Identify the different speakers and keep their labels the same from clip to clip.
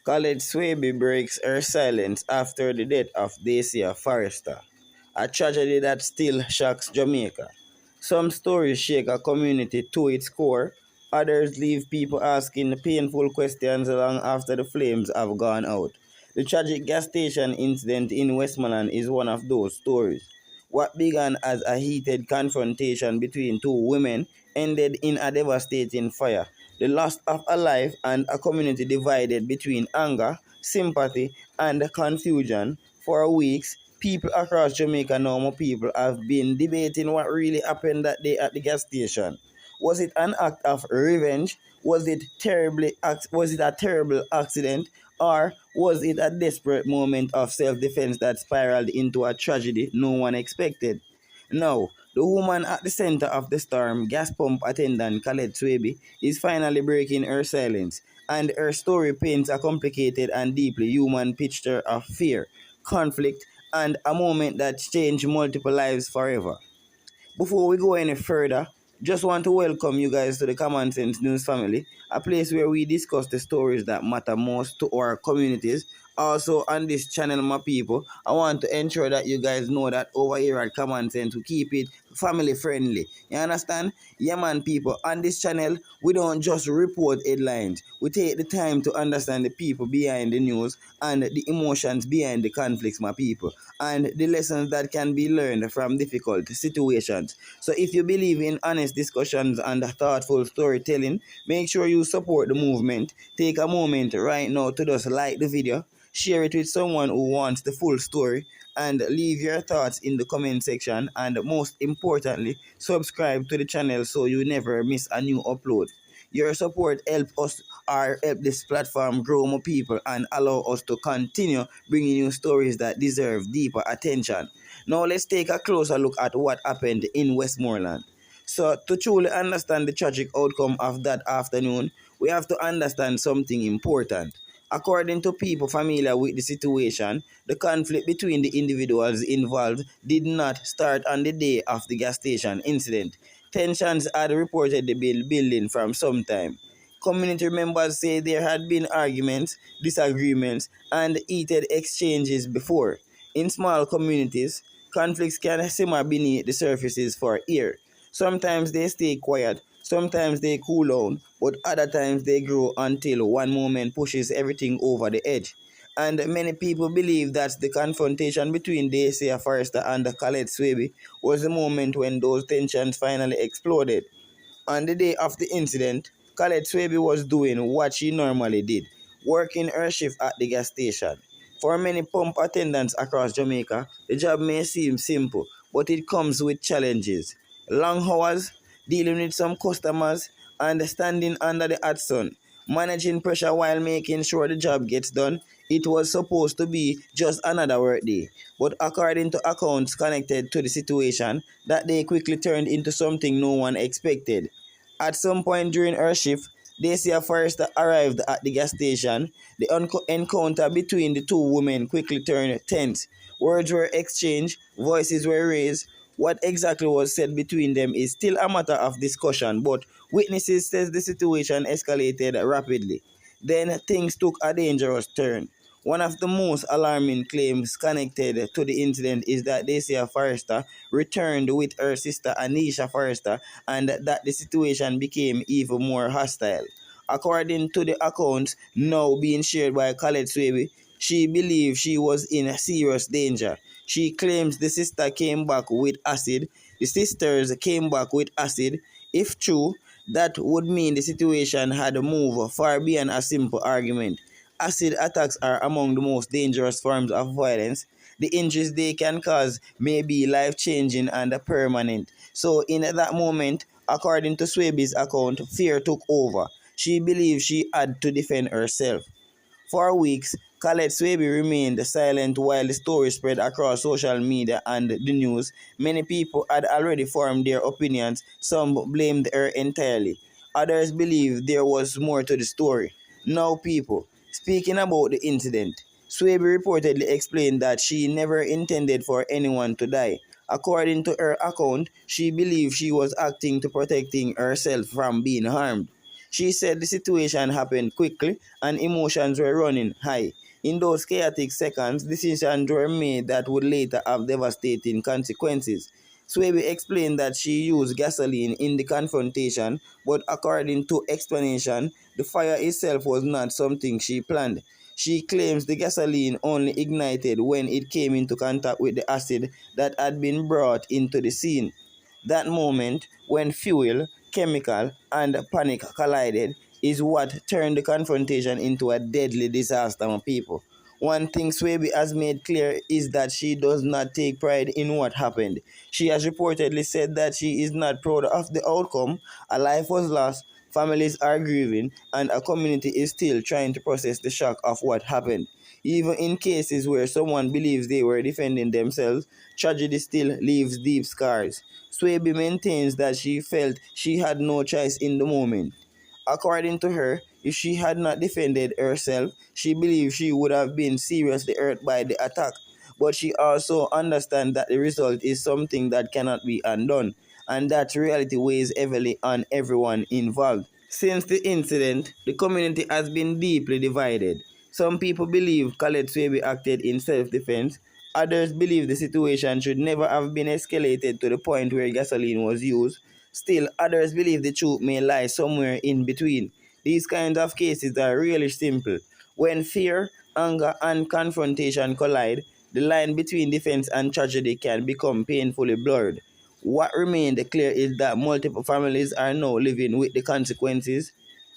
Speaker 1: Collate Swaby breaks her silence after the death of Dacia Forrester, a tragedy that still shocks Jamaica. Some stories shake a community to its core, others leave people asking painful questions long after the flames have gone out. The tragic gas station incident in Westmoreland is one of those stories. What began as a heated confrontation between two women ended in a devastating fire, the loss of a life and a community divided between anger, sympathy, and confusion. For weeks, people across Jamaica, normal people, have been debating what really happened that day at the gas station. Was it an act of revenge? Was it a terrible accident? Or was it a desperate moment of self-defense that spiraled into a tragedy no one expected? Now, the woman at the center of the storm, gas pump attendant Collate Swaby, is finally breaking her silence, and her story paints a complicated and deeply human picture of fear, conflict, and a moment that changed multiple lives forever. Before we go any further, just want to welcome you guys to the Common Sense News family, a place where we discuss the stories that matter most to our communities. Also, on this channel, my people, I want to ensure that you guys know that over here at Common Sense, we keep it family friendly. You understand? Yeah, man, people, on this channel, we don't just report headlines. We take the time to understand the people behind the news and the emotions behind the conflicts, my people, and the lessons that can be learned from difficult situations. So if you believe in honest discussions and thoughtful storytelling, make sure you support the movement. Take a moment right now to just like the video, share it with someone who wants the full story, and leave your thoughts in the comment section, and most importantly, subscribe to the channel so you never miss a new upload. Your support help us or help this platform grow more people and allow us to continue bringing you stories that deserve deeper attention. Now let's take a closer look at what happened in Westmoreland. So to truly understand the tragic outcome of that afternoon, we have to understand something important. According to people familiar with the situation, the conflict between the individuals involved did not start on the day of the gas station incident. Tensions had reportedly been building from some time. Community members say there had been arguments, disagreements, and heated exchanges before. In small communities, conflicts can simmer beneath the surfaces for years. Sometimes they stay quiet, sometimes they cool down, but other times they grow until one moment pushes everything over the edge. And many people believe that the confrontation between Dacia Forrester and Collate Swaby was the moment when those tensions finally exploded. On the day of the incident, Collate Swaby was doing what she normally did, working her shift at the gas station. For many pump attendants across Jamaica, the job may seem simple, but it comes with challenges. Long hours, dealing with some customers, and standing under the hot sun. Managing pressure while making sure the job gets done. It was supposed to be just another workday, but according to accounts connected to the situation, that day quickly turned into something no one expected. At some point during her shift, Dacia Forrester arrived at the gas station. The encounter between the two women quickly turned tense. Words were exchanged, voices were raised. What exactly was said between them is still a matter of discussion, but witnesses says the situation escalated rapidly. Then things took a dangerous turn. One of the most alarming claims connected to the incident is that Dacia Forrester returned with her sister Aneisha Forrester and that the situation became even more hostile. According to the accounts now being shared by Collate Swaby, she believed she was in serious danger. She claims the sister came back with acid. The sisters came back with acid. If true, that would mean the situation had moved far beyond a simple argument. Acid attacks are among the most dangerous forms of violence. The injuries they can cause may be life-changing and permanent. So in that moment, according to Swaby's account, fear took over. She believed she had to defend herself. For weeks, Collate Swaby remained silent while the story spread across social media and the news. Many people had already formed their opinions. Some blamed her entirely. Others believed there was more to the story. Now, people, speaking about the incident, Swaby reportedly explained that she never intended for anyone to die. According to her account, she believed she was acting to protecting herself from being harmed. She said the situation happened quickly and emotions were running high. In those chaotic seconds, decisions were made that would later have devastating consequences. Swaby explained that she used gasoline in the confrontation, but according to explanation, the fire itself was not something she planned. She claims the gasoline only ignited when it came into contact with the acid that had been brought into the scene. That moment, when fuel, chemical, and panic collided, is what turned the confrontation into a deadly disaster, my people. One thing Swaby has made clear is that she does not take pride in what happened. She has reportedly said that she is not proud of the outcome. A life was lost, families are grieving, and a community is still trying to process the shock of what happened. Even in cases where someone believes they were defending themselves, tragedy still leaves deep scars. Swaby maintains that she felt she had no choice in the moment. According to her, if she had not defended herself, she believes she would have been seriously hurt by the attack. But she also understands that the result is something that cannot be undone, and that reality weighs heavily on everyone involved. Since the incident, the community has been deeply divided. Some people believe Collate Swaby acted in self-defense. Others believe the situation should never have been escalated to the point where gasoline was used. Still, others believe the truth may lie somewhere in between. These kinds of cases are really simple. When fear, anger, and confrontation collide, the line between defense and tragedy can become painfully blurred. What remained clear is that multiple families are now living with the consequences.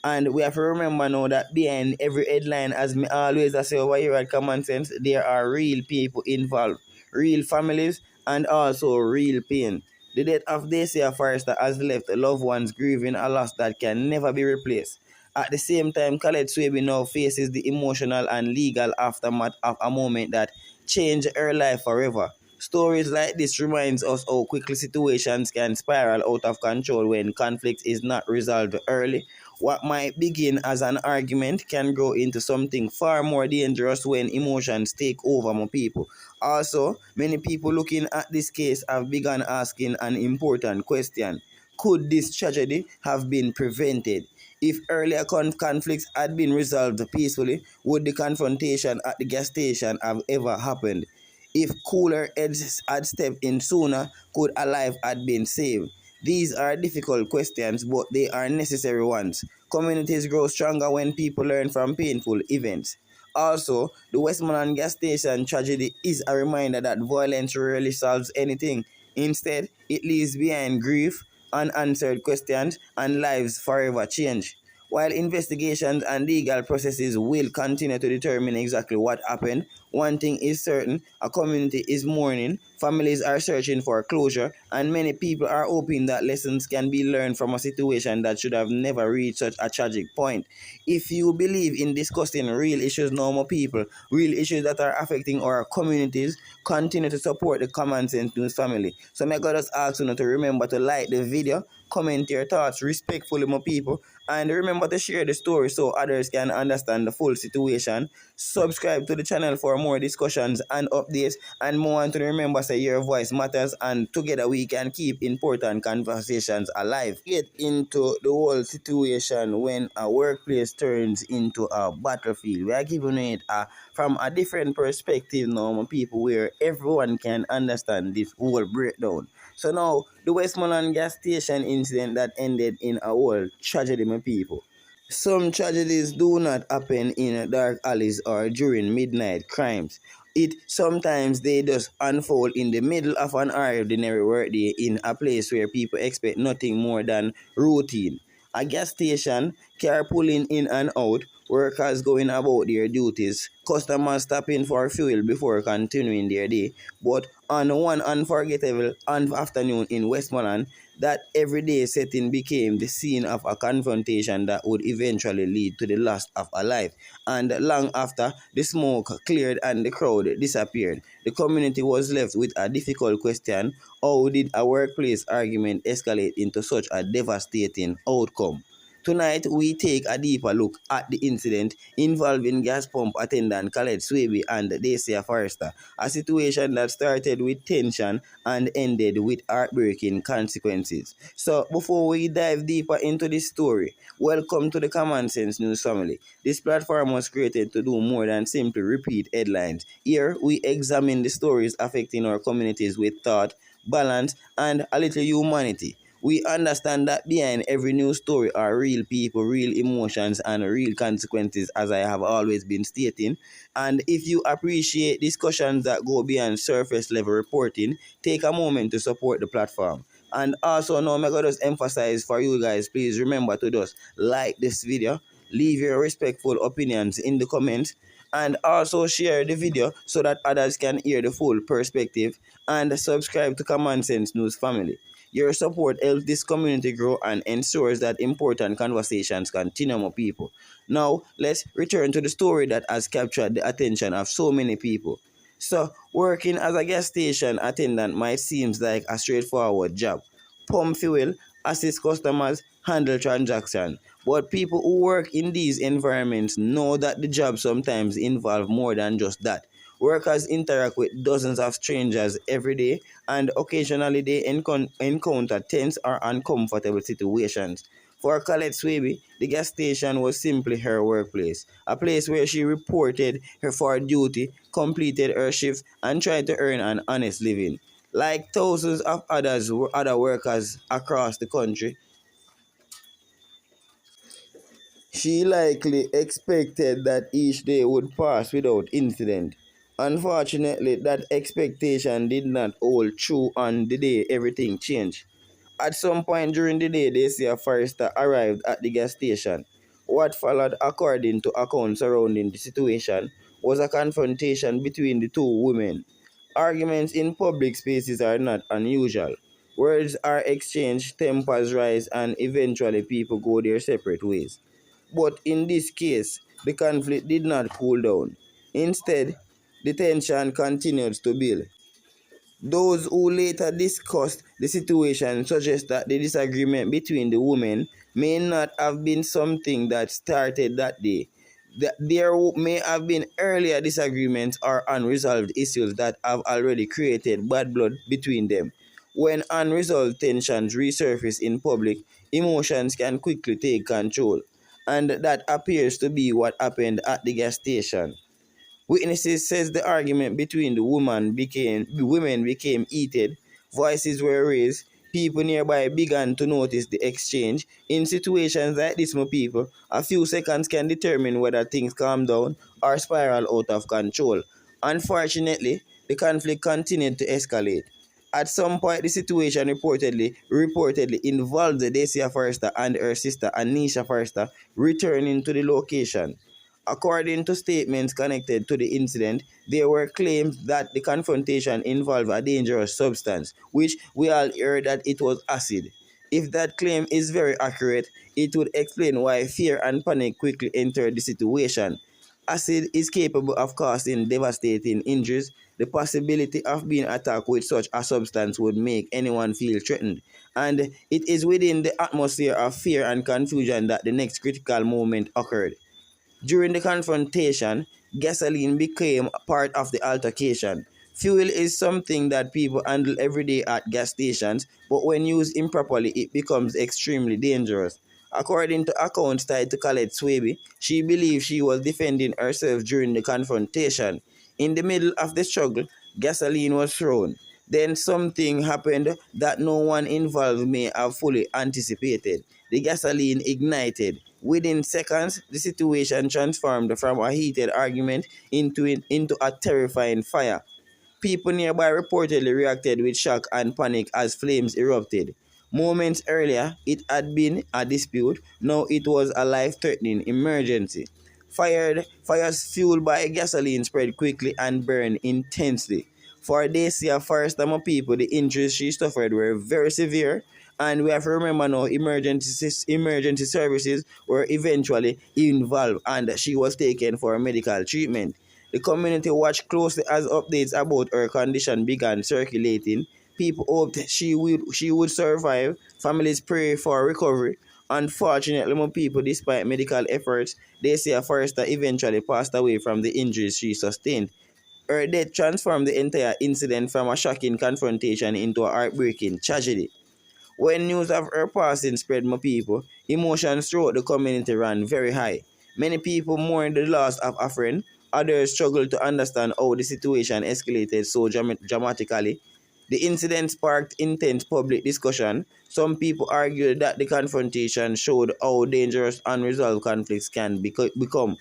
Speaker 1: And we have to remember now that behind every headline, as me always I say over here at Common Sense, there are real people involved, real families, and also real pain. The death of Dacia Forrester has left loved ones grieving a loss that can never be replaced. At the same time, Collate Swaby now faces the emotional and legal aftermath of a moment that changed her life forever. Stories like this reminds us how quickly situations can spiral out of control when conflict is not resolved early. What might begin as an argument can grow into something far more dangerous when emotions take over more people. Also, many people looking at this case have begun asking an important question. Could this tragedy have been prevented? If earlier conflicts had been resolved peacefully, would the confrontation at the gas station have ever happened? If cooler heads had stepped in sooner, could a life have been saved? These are difficult questions, but they are necessary ones. Communities grow stronger when people learn from painful events. Also, the Westmoreland gas station tragedy is a reminder that violence rarely solves anything. Instead, it leaves behind grief, unanswered questions, and lives forever changed. While investigations and legal processes will continue to determine exactly what happened, one thing is certain: a community is mourning, families are searching for closure, and many people are hoping that lessons can be learned from a situation that should have never reached such a tragic point. If you believe in discussing real issues, normal people, real issues that are affecting our communities, continue to support the Common Sense News family. So, may God just ask you to remember to like the video, comment your thoughts respectfully, my people, and remember to share the story so others can understand the full situation. Subscribe to the channel for more discussions and updates, and more to remember say your voice matters, and together we can keep important conversations alive. Get into the whole situation when a workplace turns into a battlefield. We are giving it from a different perspective now, my people, where everyone can understand this whole breakdown. So now, the Westmoreland gas station incident that ended in a whole tragedy, my people. Some tragedies do not happen in dark alleys or during midnight crimes. It sometimes they just unfold in the middle of an ordinary workday in a place where people expect nothing more than routine. A gas station, car pulling in and out, workers going about their duties, customers stopping for fuel before continuing their day. But on one unforgettable afternoon in Westmoreland, that everyday setting became the scene of a confrontation that would eventually lead to the loss of a life. And long after the smoke cleared and the crowd disappeared, the community was left with a difficult question: how did a workplace argument escalate into such a devastating outcome? Tonight, we take a deeper look at the incident involving gas pump attendant Collate Swaby and Dacia Forrester, a situation that started with tension and ended with heartbreaking consequences. So, before we dive deeper into this story, welcome to the Common Sense News family. This platform was created to do more than simply repeat headlines. Here, we examine the stories affecting our communities with thought, balance, and a little humanity. We understand that behind every news story are real people, real emotions, and real consequences, as I have always been stating. And if you appreciate discussions that go beyond surface level reporting, take a moment to support the platform. And also, now, I'm going to just emphasize for you guys, please remember to just like this video, leave your respectful opinions in the comments, and also share the video so that others can hear the full perspective, and subscribe to Common Sense News family. Your support helps this community grow and ensures that important conversations continue, more people. Now, let's return to the story that has captured the attention of so many people. So, working as a gas station attendant might seem like a straightforward job. Pump fuel, assist customers, handle transactions. But people who work in these environments know that the job sometimes involves more than just that. Workers interact with dozens of strangers every day, and occasionally they encounter tense or uncomfortable situations. For Collate Swaby, the gas station was simply her workplace, a place where she reported her for duty, completed her shifts, and tried to earn an honest living. Like thousands of other workers across the country, she likely expected that each day would pass without incident. Unfortunately, that expectation did not hold true on the day everything changed. At some point during the day, Dacia Forrester arrived at the gas station. What followed, according to accounts surrounding the situation, was a confrontation between the two women. Arguments in public spaces are not unusual. Words are exchanged, tempers rise, and eventually people go their separate ways. But in this case, the conflict did not cool down. Instead, the tension continued to build. Those who later discussed the situation suggest that the disagreement between the women may not have been something that started that day. There may have been earlier disagreements or unresolved issues that have already created bad blood between them. When unresolved tensions resurface in public, emotions can quickly take control, and that appears to be what happened at the gas station. Witnesses says the argument between the women became heated, voices were raised, people nearby began to notice the exchange. In situations like this, my people, a few seconds can determine whether things calm down or spiral out of control. Unfortunately, the conflict continued to escalate. At some point, the situation reportedly involved the Dacia Forrester and her sister Aneisha Forrester returning to the location. According to statements connected to the incident, there were claims that the confrontation involved a dangerous substance, which we all heard that it was acid. If that claim is very accurate, it would explain why fear and panic quickly entered the situation. Acid is capable of causing devastating injuries. The possibility of being attacked with such a substance would make anyone feel threatened. And it is within the atmosphere of fear and confusion that the next critical moment occurred. During the confrontation, gasoline became part of the altercation. Fuel is something that people handle every day at gas stations, but when used improperly, it becomes extremely dangerous. According to accounts tied to Collate Swaby, she believed she was defending herself during the confrontation. In the middle of the struggle, gasoline was thrown. Then something happened that no one involved may have fully anticipated. The gasoline ignited. Within seconds, the situation transformed from a heated argument into a terrifying fire. People nearby reportedly reacted with shock and panic as flames erupted. Moments earlier, it had been a dispute, now it was a life-threatening emergency. Fires fueled by gasoline spread quickly and burned intensely. For Dacia Forrester people, the injuries she suffered were very severe, and we have to remember now emergency services were eventually involved and she was taken for medical treatment. The community watched closely as updates about her condition began circulating. People hoped she would survive. Families pray for recovery. Unfortunately, my people, despite medical efforts, Dacia Forrester eventually passed away from the injuries she sustained. Her death transformed the entire incident from a shocking confrontation into a heartbreaking tragedy. When news of her passing spread, my people, emotions throughout the community ran very high. Many people mourned the loss of a friend, others struggled to understand how the situation escalated so dramatically. The incident sparked intense public discussion. Some people argued that the confrontation showed how dangerous unresolved conflicts can become.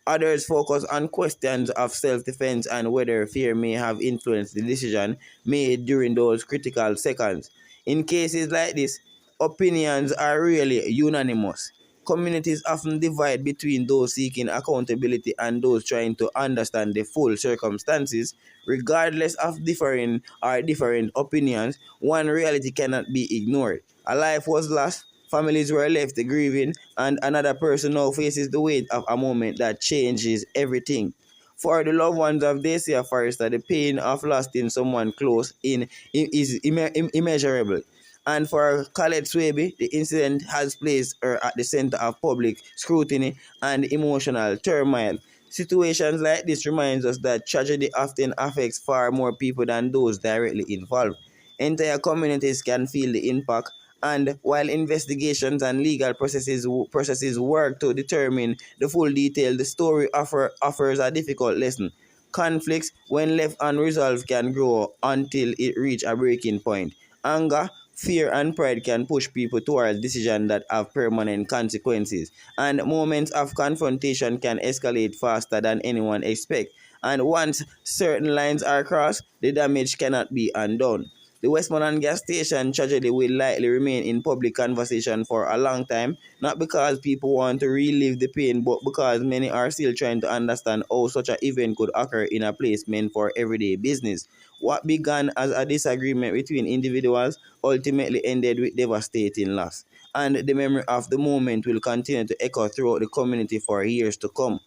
Speaker 1: Others focus on questions of self defense and whether fear may have influenced the decision made during those critical seconds. In cases like this, opinions are rarely unanimous. Communities often divide between those seeking accountability and those trying to understand the full circumstances. Regardless of different opinions, one reality cannot be ignored. A life was lost, families were left grieving, and another person now faces the weight of a moment that changes everything. For the loved ones of Dacia Forrester, the pain of losing someone close is immeasurable. And for Collate Swaby, the incident has placed her at the center of public scrutiny and emotional turmoil. Situations like this reminds us that tragedy often affects far more people than those directly involved. Entire communities can feel the impact, and while investigations and legal processes work to determine the full detail, the story offers a difficult lesson. Conflicts, when left unresolved, can grow until it reach a breaking point. Anger, fear, and pride can push people towards decisions that have permanent consequences, and moments of confrontation can escalate faster than anyone expects. And once certain lines are crossed, the damage cannot be undone. The Westmoreland gas station tragedy will likely remain in public conversation for a long time, not because people want to relive the pain, but because many are still trying to understand how such an event could occur in a place meant for everyday business. What began as a disagreement between individuals ultimately ended with devastating loss, and the memory of the moment will continue to echo throughout the community for years to come.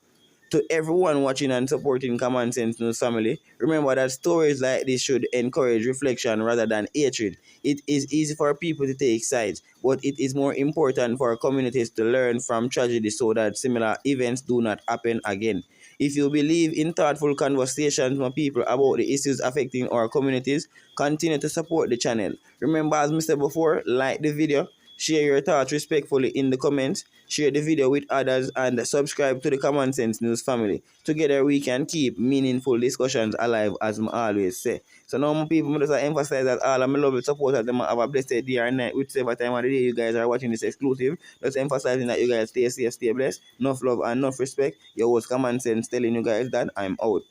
Speaker 1: To everyone watching and supporting Common Sense News family, remember that stories like this should encourage reflection rather than hatred. It is easy for people to take sides, but it is more important for communities to learn from tragedy so that similar events do not happen again. If you believe in thoughtful conversations with people about the issues affecting our communities, continue to support the channel. Remember, as I said before, like the video, share your thoughts respectfully in the comments, share the video with others, and subscribe to the Common Sense News family. Together we can keep meaningful discussions alive, as I always say. So now my people, I just emphasize that all of my lovely supporters them have a blessed day or night, whichever time of the day you guys are watching this exclusive. Just emphasizing that you guys stay safe, stay blessed. Enough love and enough respect. Your host Common Sense telling you guys that I'm out.